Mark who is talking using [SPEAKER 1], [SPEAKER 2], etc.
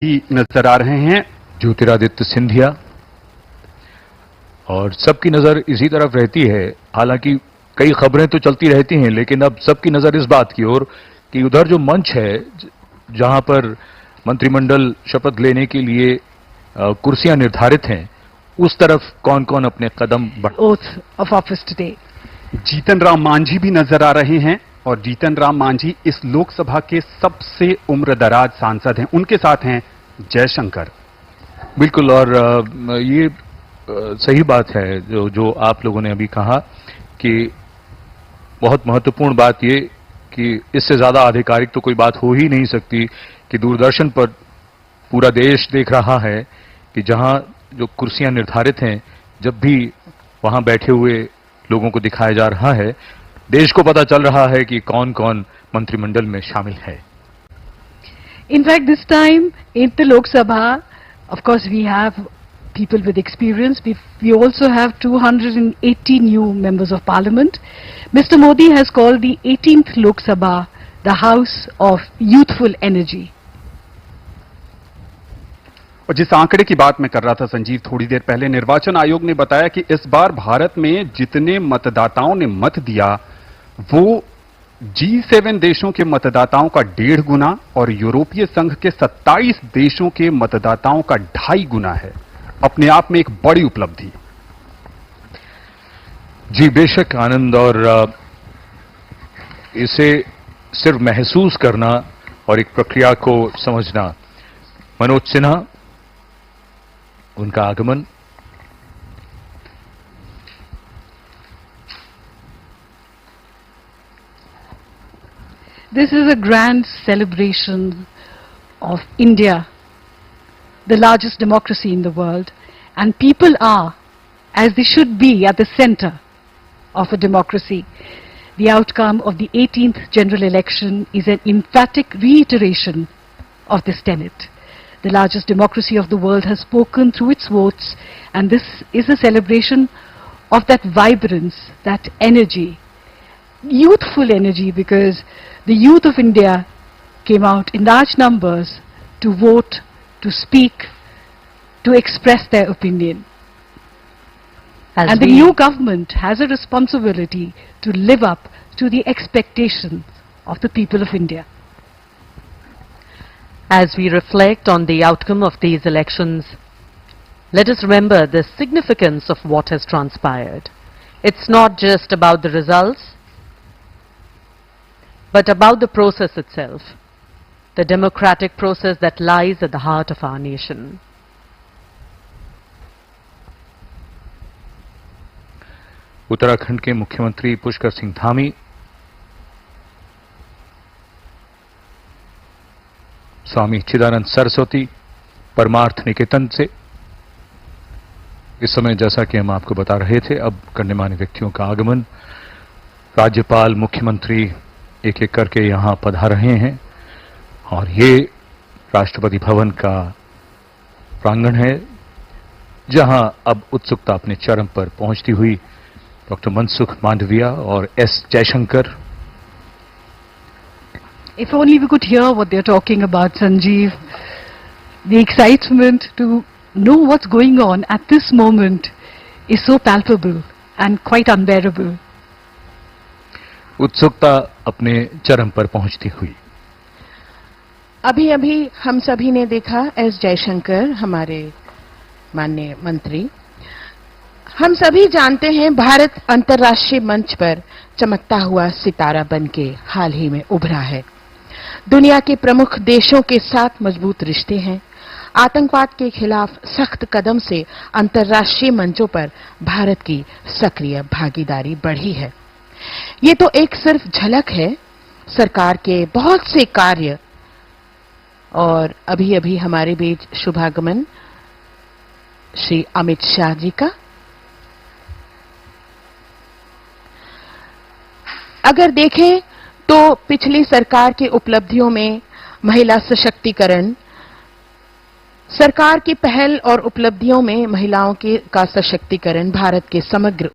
[SPEAKER 1] ही नजर आ रहे हैं
[SPEAKER 2] ज्योतिरादित्य सिंधिया। और सबकी नजर इसी तरफ रहती है। हालांकि कई खबरें तो चलती रहती हैं, लेकिन अब सबकी नजर इस बात की ओर कि उधर जो मंच है जहां पर मंत्रिमंडल शपथ लेने के लिए कुर्सियां निर्धारित हैं, उस तरफ कौन कौन अपने कदम
[SPEAKER 3] oath of office today.
[SPEAKER 1] Jitan Ram Manjhi भी नजर आ रहे हैं और जीतन राम मांझी इस लोकसभा के सबसे उम्रदराज सांसद हैं। उनके साथ हैं जयशंकर।
[SPEAKER 2] बिल्कुल। और ये सही बात है जो आप लोगों ने अभी कहा कि बहुत महत्वपूर्ण बात ये कि इससे ज्यादा आधिकारिक तो कोई बात हो ही नहीं सकती कि दूरदर्शन पर पूरा देश देख रहा है कि जहां जो कुर्सियां निर्धारित हैं, जब भी वहां बैठे हुए लोगों को दिखाया जा रहा है, देश को पता चल रहा है कि कौन कौन मंत्रिमंडल में शामिल है।
[SPEAKER 3] In fact, this time in the Lok Sabha, of course, we have people with experience. We also have 280 new members of parliament. Mr. Modi has called the 18th Lok Sabha the house of youthful energy.
[SPEAKER 1] और जिस आंकड़े की बात मैं कर रहा था संजीव थोड़ी देर पहले, निर्वाचन आयोग ने बताया कि इस बार भारत में जितने मतदाताओं ने मत दिया वो G7 देशों के मतदाताओं का 1.5 गुना और यूरोपीय संघ के 27 देशों के मतदाताओं का 2.5 गुना है। अपने आप में एक बड़ी उपलब्धि।
[SPEAKER 2] जी बेशक आनंद। और इसे सिर्फ महसूस करना और एक प्रक्रिया को समझना। मनोज सिन्हा, उनका आगमन।
[SPEAKER 3] This is a grand celebration of India, the largest democracy in the world, and people are, as they should be, at the center of a democracy. The outcome of the 18th general election is an emphatic reiteration of this tenet. The largest democracy of the world has spoken through its votes, and this is a celebration of that vibrance, that energy, youthful energy, because the youth of India came out in large numbers to vote, to speak, to express their opinion. And the new government has a responsibility to live up to the expectations of the people of India.
[SPEAKER 4] As we reflect on the outcome of these elections, let us remember the significance of what has transpired. It's not just about the results, but about the process itself, the democratic process that lies at the heart of our nation.
[SPEAKER 2] Uttarakhand के मुख्यमंत्री पुष्कर सिंह धामी, स्वामी चिदानंद सरस्वती परमार्थ निकेतन से इस समय, जैसा कि हम आपको बता रहे थे, अब गण्यमान्य व्यक्तियों का आगमन। राज्यपाल, मुख्यमंत्री एक एक करके यहां पधार रहे हैं और ये राष्ट्रपति भवन का प्रांगण है, जहां अब उत्सुकता अपने चरम पर पहुंचती हुई डॉक्टर मनसुख मांडविया और S Jaishankar.
[SPEAKER 3] If only we could hear what they're talking about, Sanjeev. The excitement to know what's going on at this moment is so palpable and quite unbearable.
[SPEAKER 2] उत्सुकता अपने चरम पर पहुंचती हुई।
[SPEAKER 5] अभी अभी हम सभी ने देखा एस जयशंकर, हमारे माननीय मंत्री। हम सभी जानते हैं भारत अंतर्राष्ट्रीय मंच पर चमकता हुआ सितारा बनके हाल ही में उभरा है। दुनिया के प्रमुख देशों के साथ मजबूत रिश्ते हैं। आतंकवाद के खिलाफ सख्त कदम से अंतर्राष्ट्रीय मंचों पर भारत की सक्रिय भागीदारी बढ़ी है। ये तो एक सिर्फ झलक है सरकार के बहुत से कार्य। और अभी अभी हमारे बीच शुभागमन श्री अमित शाह जी का। अगर देखें तो पिछली सरकार की उपलब्धियों में महिला सशक्तिकरण, सरकार की पहल और उपलब्धियों में महिलाओं का सशक्तिकरण भारत के समग्र